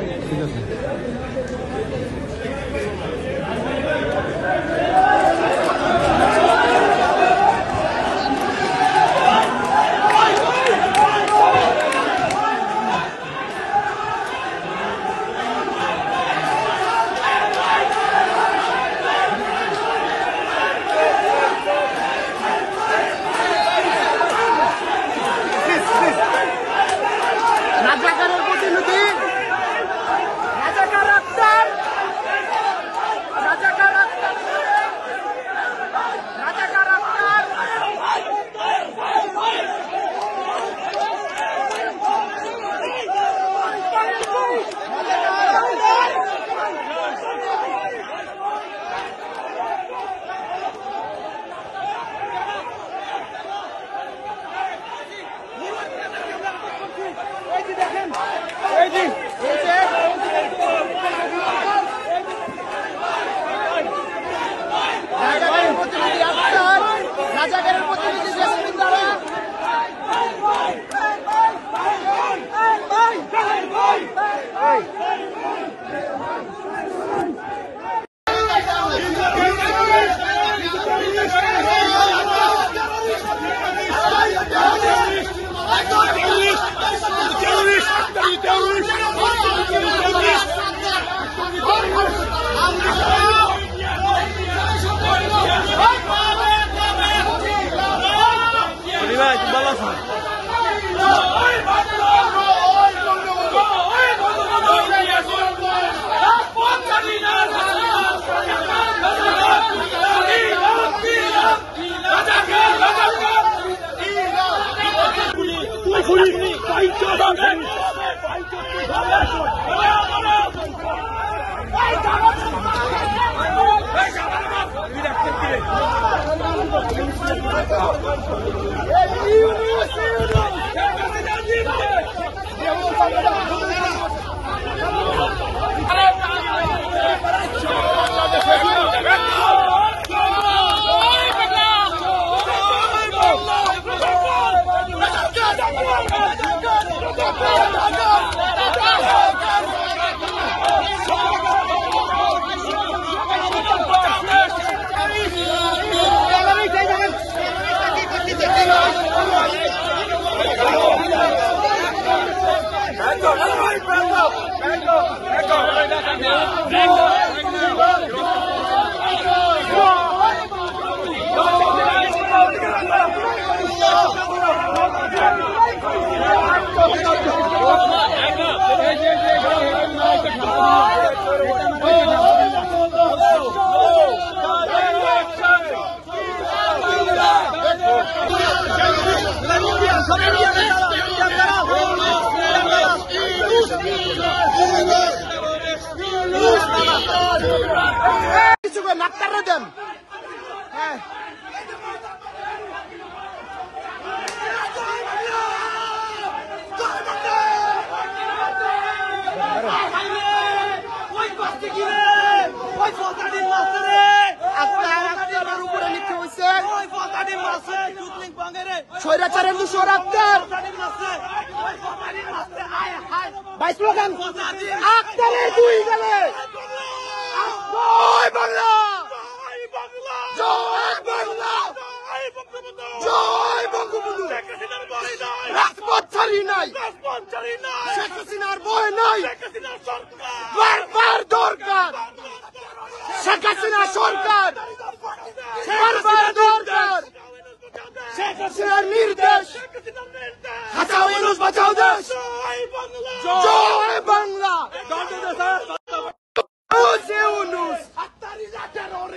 ঠিক আছে।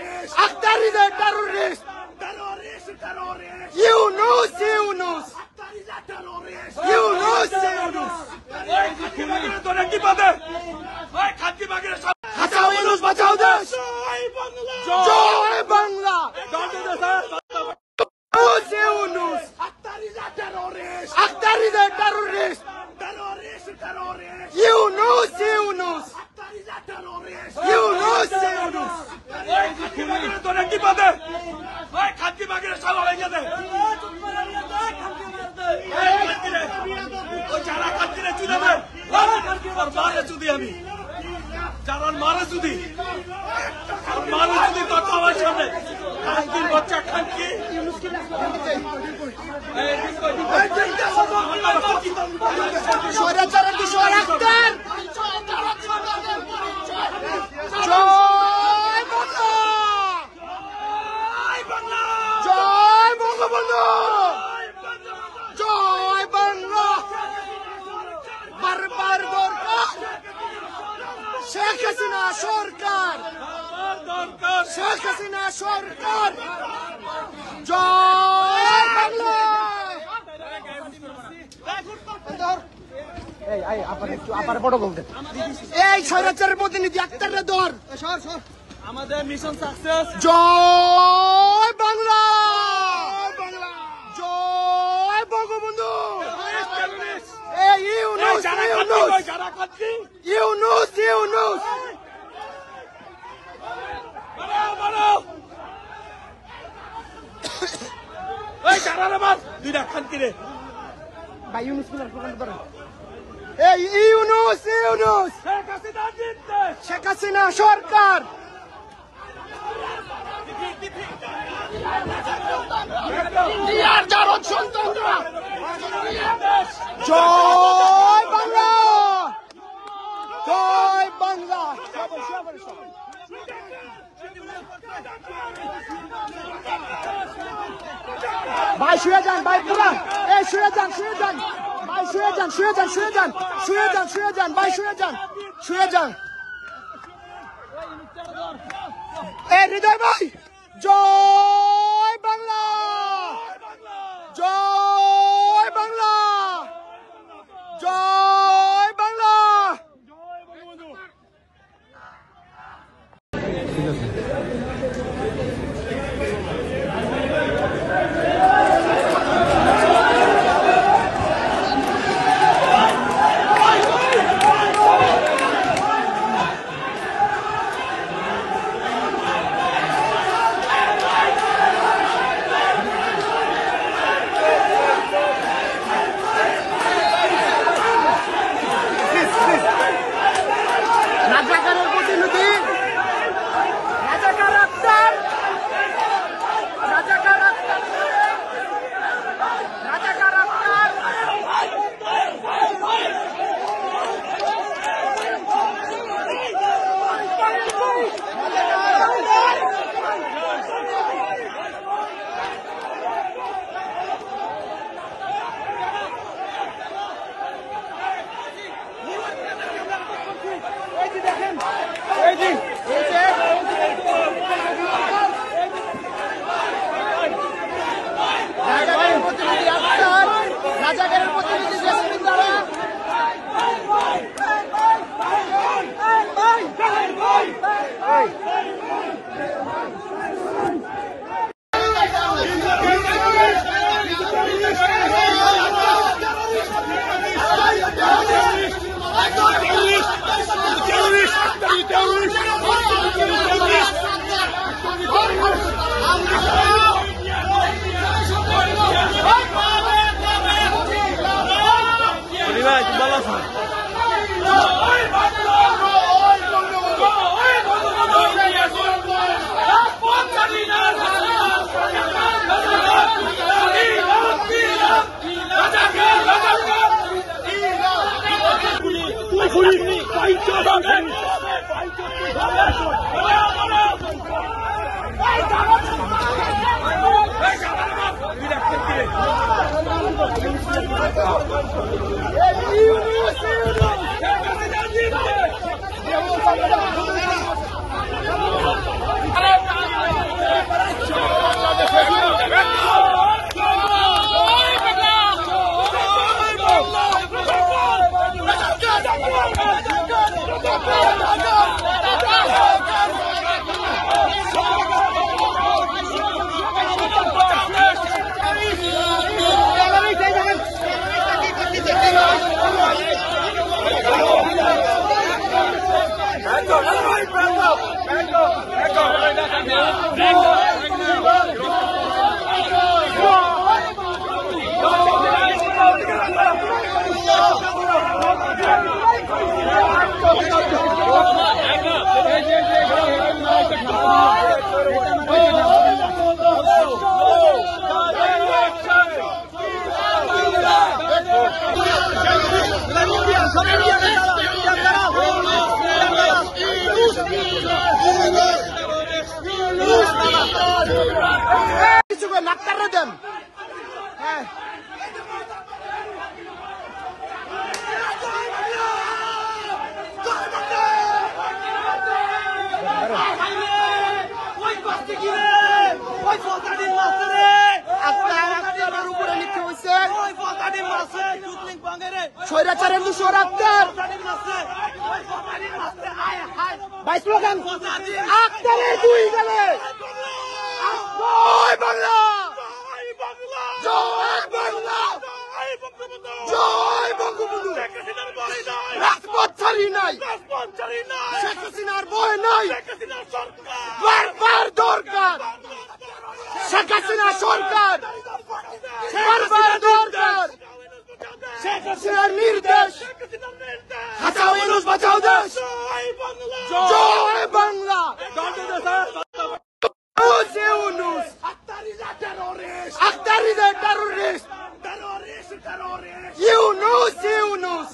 Baru dia আমি যারা মারা যদি কথা আমার সামনে খানকির বাচ্চা খানকি স্বৈরাচারের বিষয় রাখতেন। জয় বাংলা, জয় বঙ্গবন্ধু, জয় বাংলা। বারবার দরকার শেখ হাসিনা সরকার, শেখ হাসিনা সরকার। জয় বাংলা। এই স্বৈরাচারের প্রতিনিধি আক্তারের দর আমাদের মিশন সাকসেস। জয় বাংলা, জয় বঙ্গবন্ধু। ইউনুস, ইউনুস, ইউনুস। দুইটা খানকিরে ভাই ইউনুস এই ইউনুস, ইউনুস। শেখ হাসিনা সরকার। জয় বাংলা, জয় বাংলা। ভাই শুয়ে যান, ভাই পুরা এই শুয়ে যান, শুয়ে যান ভাই, শুয়ে যান, শুয়ে যান, শুয়ে যান, শুয়ে যান, শুয়ে যান ভাই, শুয়ে যান, শুয়ে যান। এ হৃদয় ভাই, জয় বাংলা, জয় বাংলা, জয় বাংলা। রাজাকারের প্রতিনিধি, রাজাকার আক্তার, রাজাকার আক্তার, রাজাকার আক্তার। রাজাকারের প্রতিনিধি আক্তার, রাজাকারের প্রতিনিধি জেসমিন দ্বারা। স্বৈরাচারের দূষর আক্তার ভাই স্লোগান আক্তারের দুই গেলে জয় বাংলা জয় বাংলা জয় বঙ্গবন্ধু রাজপথ ছাড়ি নাই শেখ হাসিনার ভয় নাই বারবার দরকার শেখ হাসিনা সরকার বারবার দরকার শেখ হাসিনার নির্দেশ বাঁচাও ইউনূস বাঁচাও দেশ জয় বাংলা ইউনূস আক্তারিদের টেররিস্ট ইউনূস ইউনূস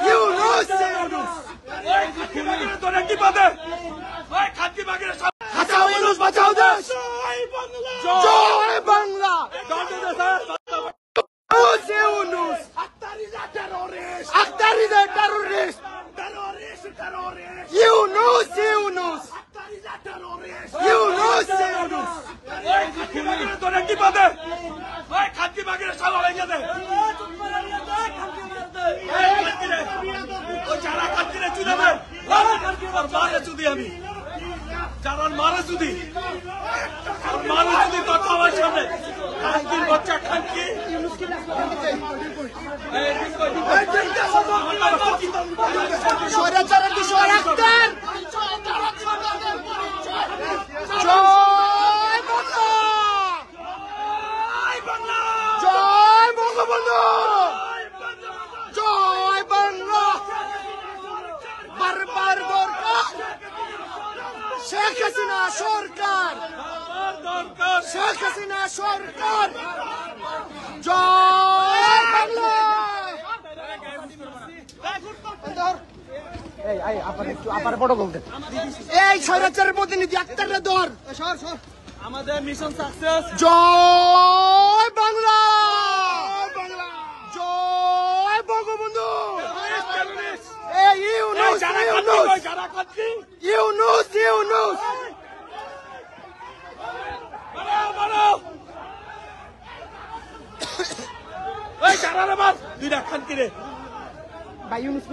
ইউনূস ইউনূস বাঁচাও ইউনূস বাঁচাও দেশ জয় বাংলা ইউনূস আক্তারিদের টেররিস্ট ইউনূস ইউনূস ইউনূস ইউনূস আমি যারা মারা যদি তথা আমার সামনে খানকির বাচ্চা খানকি স্বৈরাচারের দূষর আক্তার জয় বাংলা জয় বঙ্গবন্ধু জয় বাংলা বারবার দরকার শেখ হাসিনা সরকার শেখ হাসিনা সরকার জয় বাংলা এই স্বৈরাচারের প্রতিনিধি আক্তারের দর আমাদের মিশন সাকসেস জয় বাংলা জয় বঙ্গবন্ধু ইউনূস ইউনূস ইউনূস দুইটা খানকিরে ভাই ইউনূস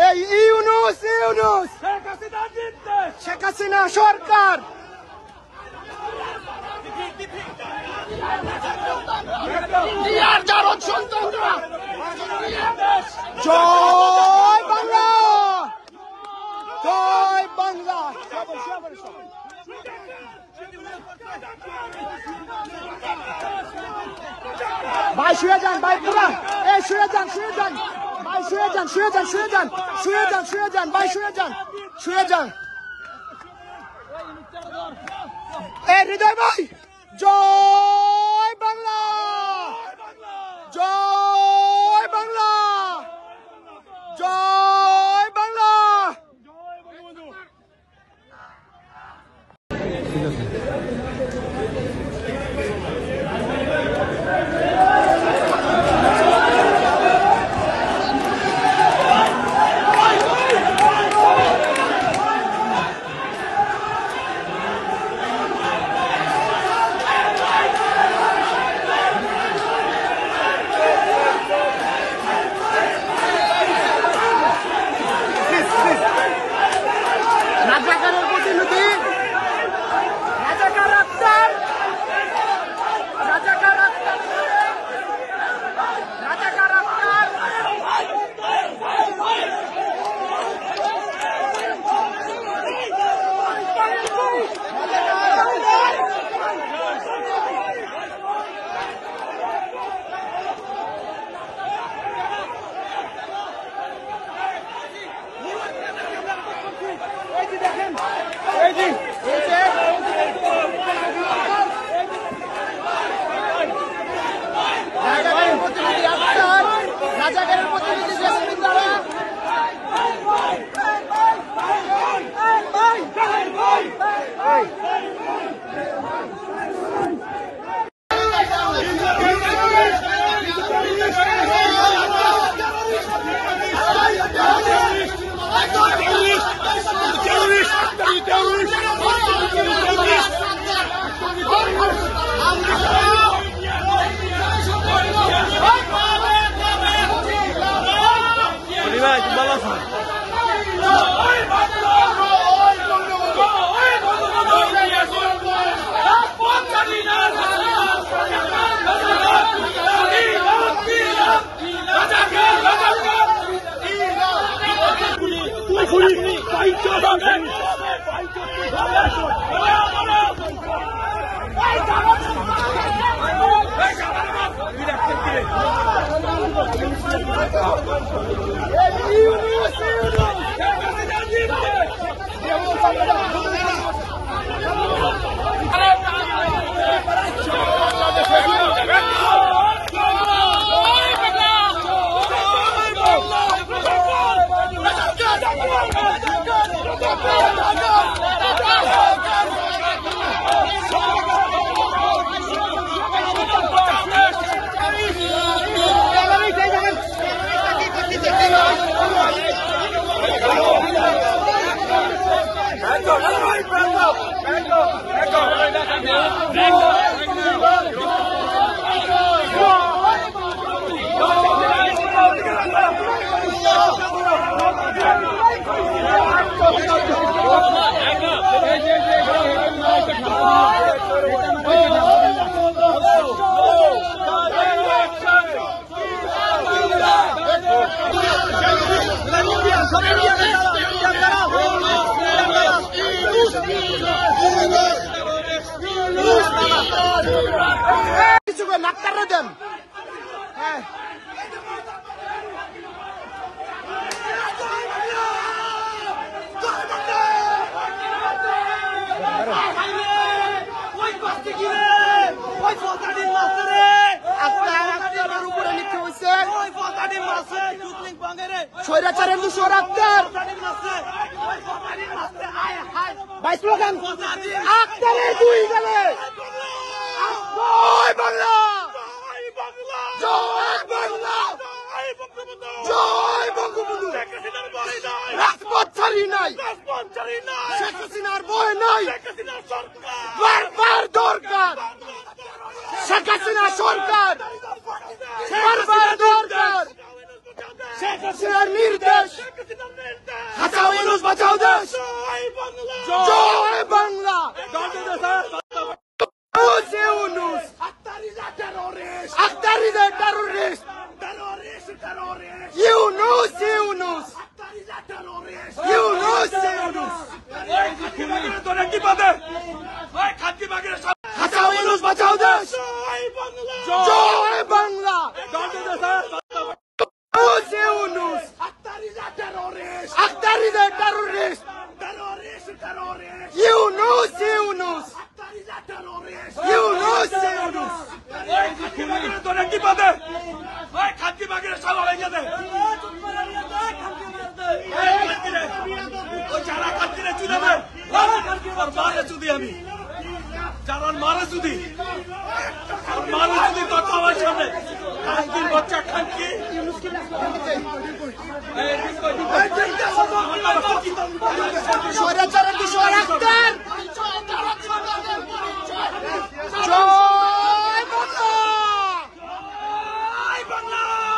এই ইউনূস ইউনূস শেখ হাসিনা সরকার জয় বাংলা জয় বাংলা ভাই শুয়ে যান ভাই পুরা এই শুয়ে যান ভাই শুয়ে যান ভাই শুয়ে যান এ হৃদয় ভাই জয় বাংলা জয় বাংলা জয় বাংলা রাজাকারের প্রতিনিধি রাজাকার আক্তার রাজাকার আক্তার রাজাকার আক্তার রাজাকারের প্রতিনিধি জেসমিন দ্বারা নাকতারে দেন। স্বৈরাচারের দূষর আক্তার ভাই স্লোগান আক্তারের দুই গেলে জয় বাংলা, জয় বাংলা, জয় বঙ্গবন্ধু। রাজপথ ছাড়ি নাই, শেখ হাসিনার ভয় নাই, বারবার দরকার শেখ হাসিনা সরকার, বারবার দরকার শেখ হাসিনার নির্দেশ। হাসাও ইউনূস বাঁচাও দেশ, জয় বাংলা। ইউনূস আক্তারিদের টেররিস্ট, ইউনূস ইউনূস ইউনূস ইউনূস। হাসাও ইউনূস বাঁচাও দেশ, জয় বাংলা। ইউনূস আক্তারিদের টেররিস্ট, ইউনূস ইউনূস ইউনূস ইউনূস। আমি যারা মারা চুদি মারা চুদি তোর সবার সামনে খানকির বাচ্চা খানকি স্বৈরাচারের দূষর আক্তার, জয় বাংলা,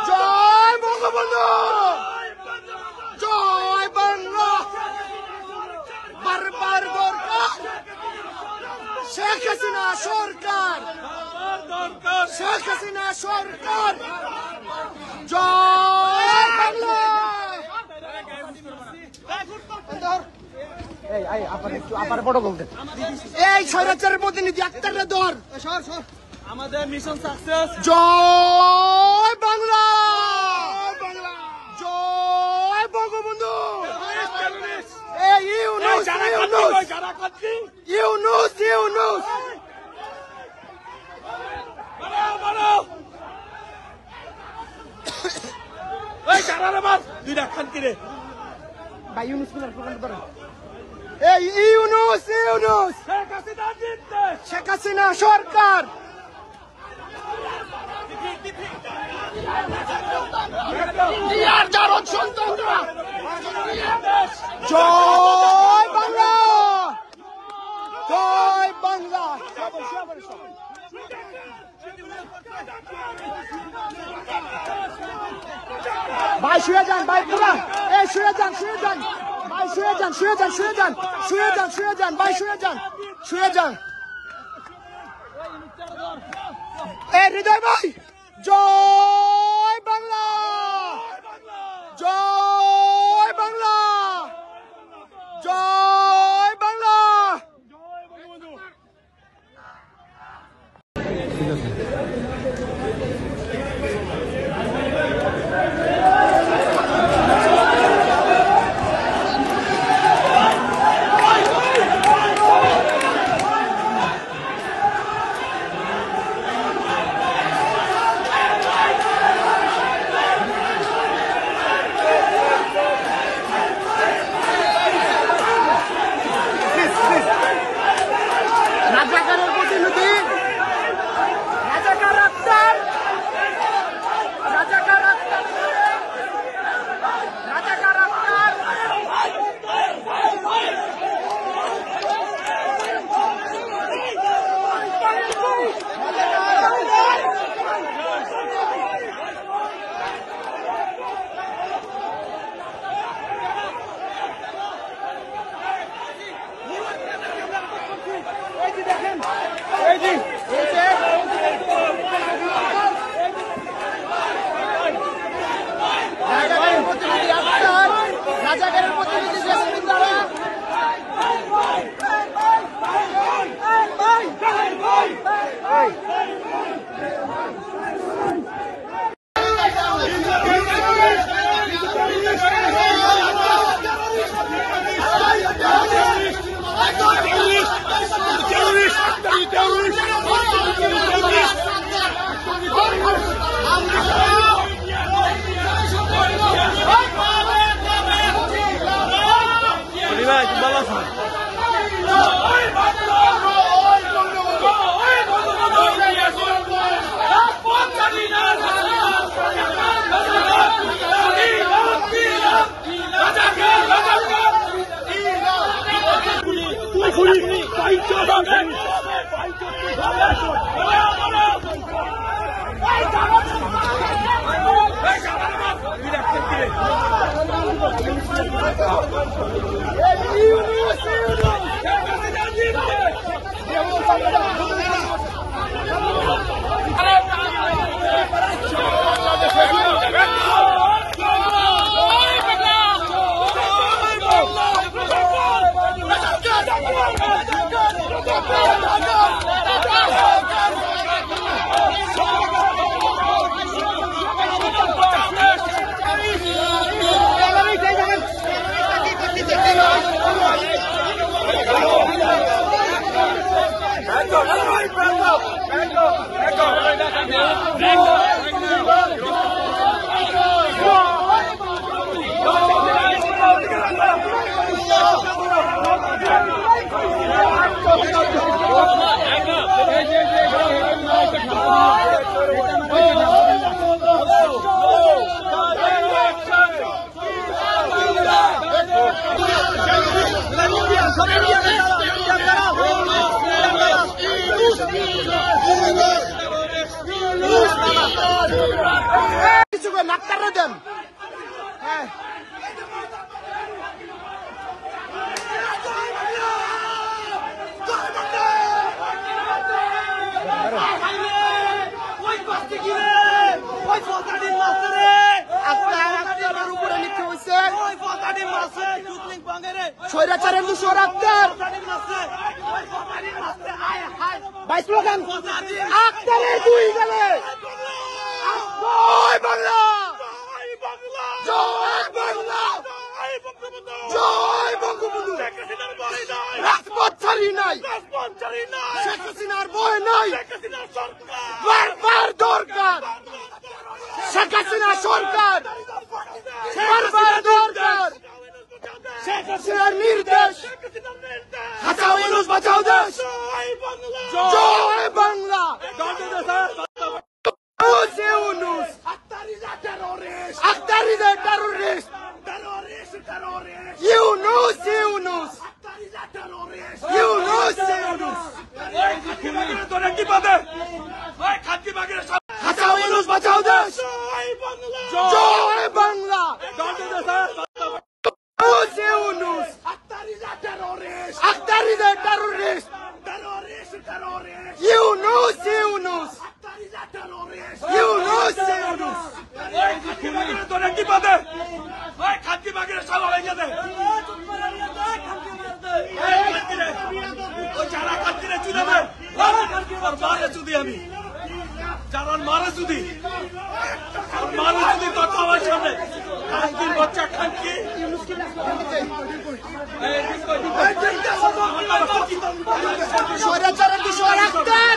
জয় বঙ্গবন্ধু, জয় বাংলা। বারবার দরকার শেখ হাসিনা সরকার, শেখ হাসিনা সরকার, জয় বাংলা। এই স্বৈরাচারের প্রতিনিধি আক্তারের দর আমাদের মিশন সাকসেস। জয় বাংলা, জয় বঙ্গবন্ধু। ইউনূস ইউনূস ইউনূস ইউনূস। দুইটা খানকিরে ভাই ইউনূস এই ইউনূস ইউনূস। শেখ হাসিনা সরকার, জয় বাংলা, জয় বাংলা। ভাই শুয়ে যান, ভাই পুরা এই শুয়ে যান, শুয়ে যান ভাই, শুয়ে যান, শুয়ে যান, শুয়ে যান, শুয়ে যান, শুয়ে যান ভাই, শুয়ে যান, শুয়ে যান। হৃদয় ভাই, জয় বাংলা, জয় বাংলা, স্বৈরাচারের দোষর আক্তার ভাই স্লোগান আক্তারের দুই গেলে জয় বাংলা জয় বাংলা জয় বঙ্গবন্ধু রাজপথ ছাড়ি নাই শেখ হাসিনার ভয় নাই বারবার দরকার শেখ হাসিনা সরকার বারবার দরকার শেখ হাসিনার নির্দেশ বাঁচাও ইউনূস বাঁচাও দেশ জয় Bangla Yunus Akhtar is a terrorist Yunus Yunus Yunus Yunus বাঁচাও ইউনূস বাঁচাও দেশ জয় Bangla Yunus Akhtar is a terrorist Yunus Yunus Yunus Yunus আমি যারা মারা যদি কথা আমার সামনে খানকির বাচ্চা খানকি স্বৈরাচারের দোষর আক্তার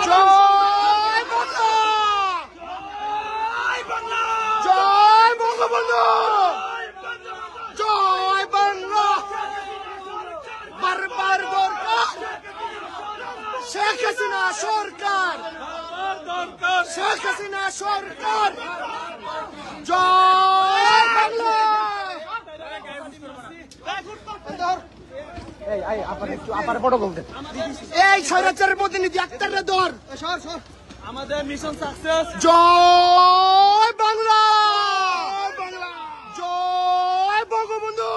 জয় বাংলা জয় বঙ্গবন্ধু জয় বাংলা বারবার দরকার শেখ হাসিনা সরকার শেখ হাসিনা সরকার জয় বাংলা এই স্বৈরাচারের প্রতিনিধি আক্তারের দর আমাদের মিশন সাকসেস জয় বাংলা জয় বঙ্গবন্ধু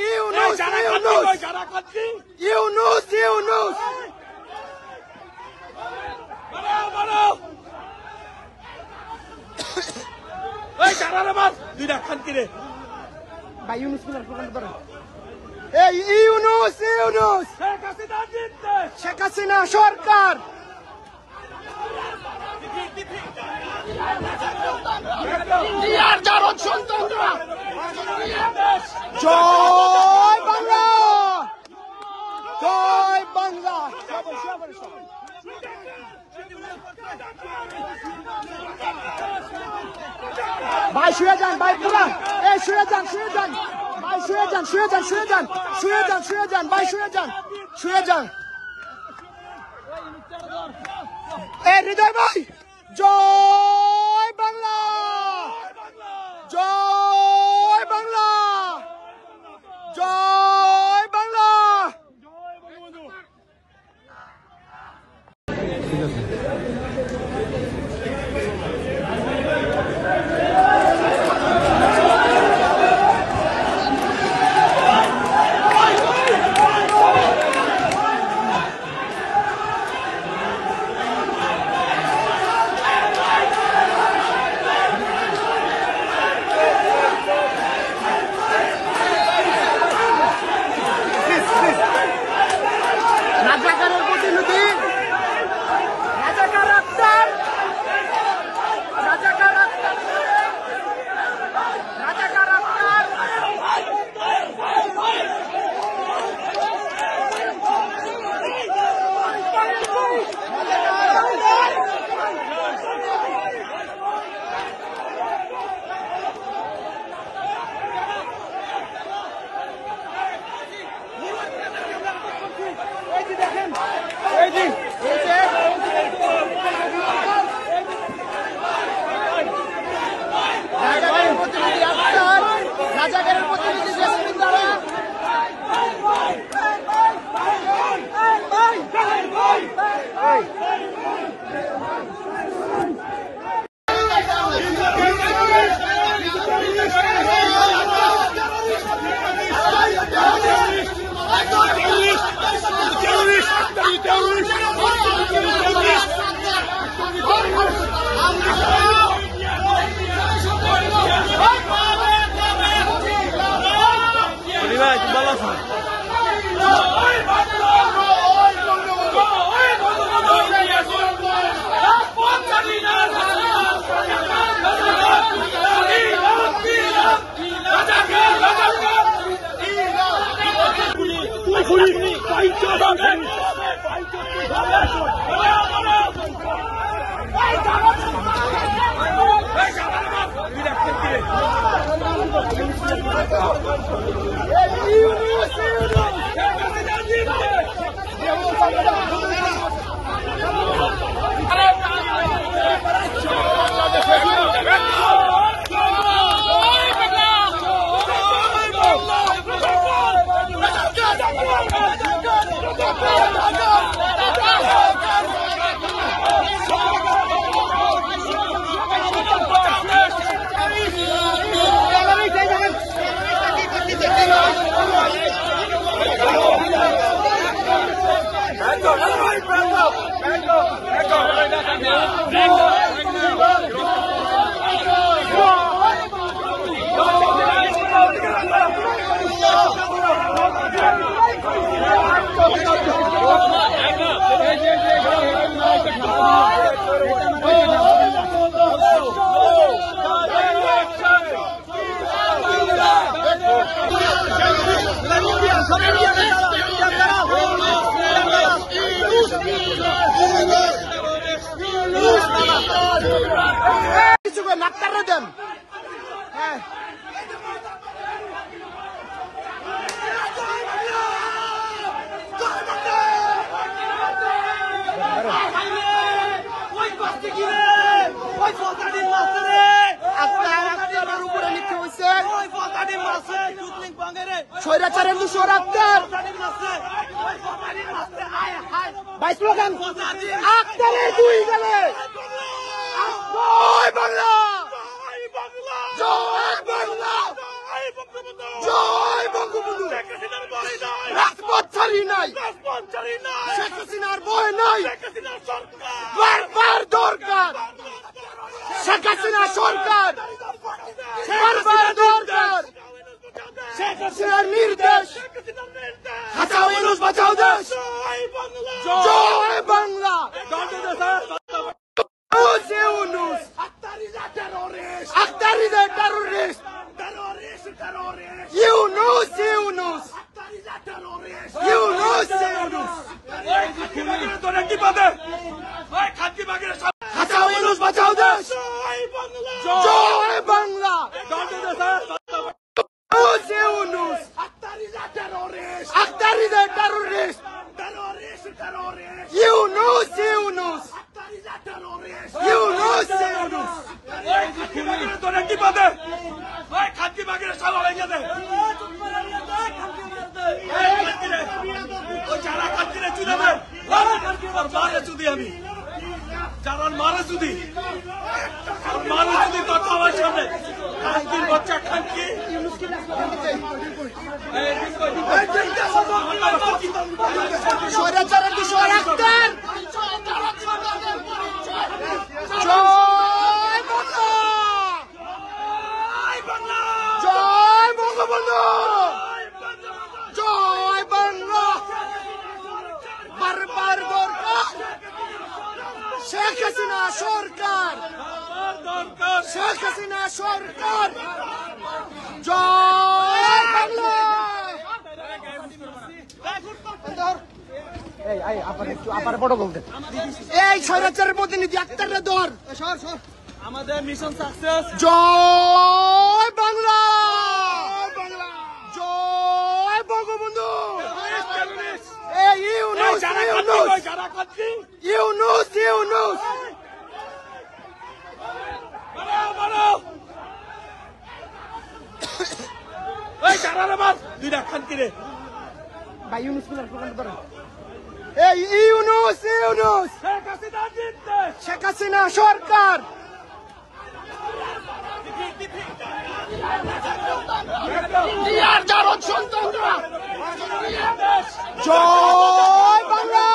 ইউনূস ইউনূস ইউনূস ভাই ইউনূস এই ইউনূস ইউনূস শেখ হাসিনা সরকার জয় বাংলা জয় বাংলা ভাই শুয়ে যান ভাই পুরা এই শুয়ে যান ভাই শুয়ে যান ভাই শুয়ে যান এ হৃদয় ভাই জয় বাংলা জয় বাংলা স্বৈরাচারের দুশো আক্তার ভাই স্লোগান আক্তারের দুই গেলে জয় বাংলা জয় বাংলা জয় বঙ্গবন্ধু রাজপথ ছাড়ি নাই শেখ হাসিনার ভয় নাই বারবার দরকার শেখ হাসিনা সরকার বারবার দরকার শেখ হাসিনার নির্দেশ হাসাও ইউনূস বাঁচাও দেশ জয় বাংলা ইউনূস আক্তারিদের টেররিস্ট ইউনূস ইউনূস ইউনূস ইউনূস হাসাও ইউনূস বাঁচাও দেশ জয় বাংলা ইউনূস আক্তারিদের টেররিস্ট ইউনূস ইউনূস ইউনূস ইউনূস আমি যারা মারা যদি তথা আমার সামনে খানকির বাচ্চা খানকি স্বৈরাচারের দুশো আক্তার জয় বাংলা জয় বঙ্গবন্ধু জয় বাংলা বারবার দরকার শেখ হাসিনা সরকার শেখ হাসিনা সরকার জয় বাংলা এই স্বৈরাচারের প্রতিনিধি আক্তারের দর আমাদের মিশন সাকসেস জয় বাংলা জয় বঙ্গবন্ধু ইউনূস ইউনূস ইউনূস দুইটা খানকিরে ভাই ইউনূস এই ইউনূস ইউনূস শেখ হাসিনা সরকার জয় বাংলা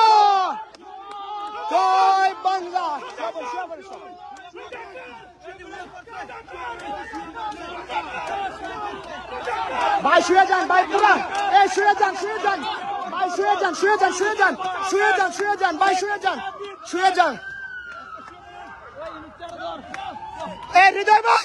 ভাই শুয়ে যান ভাই পুরা এই শুয়ে যান ভাই শুয়ে যান ভাই শুয়ে যান এই হৃদয় ভাই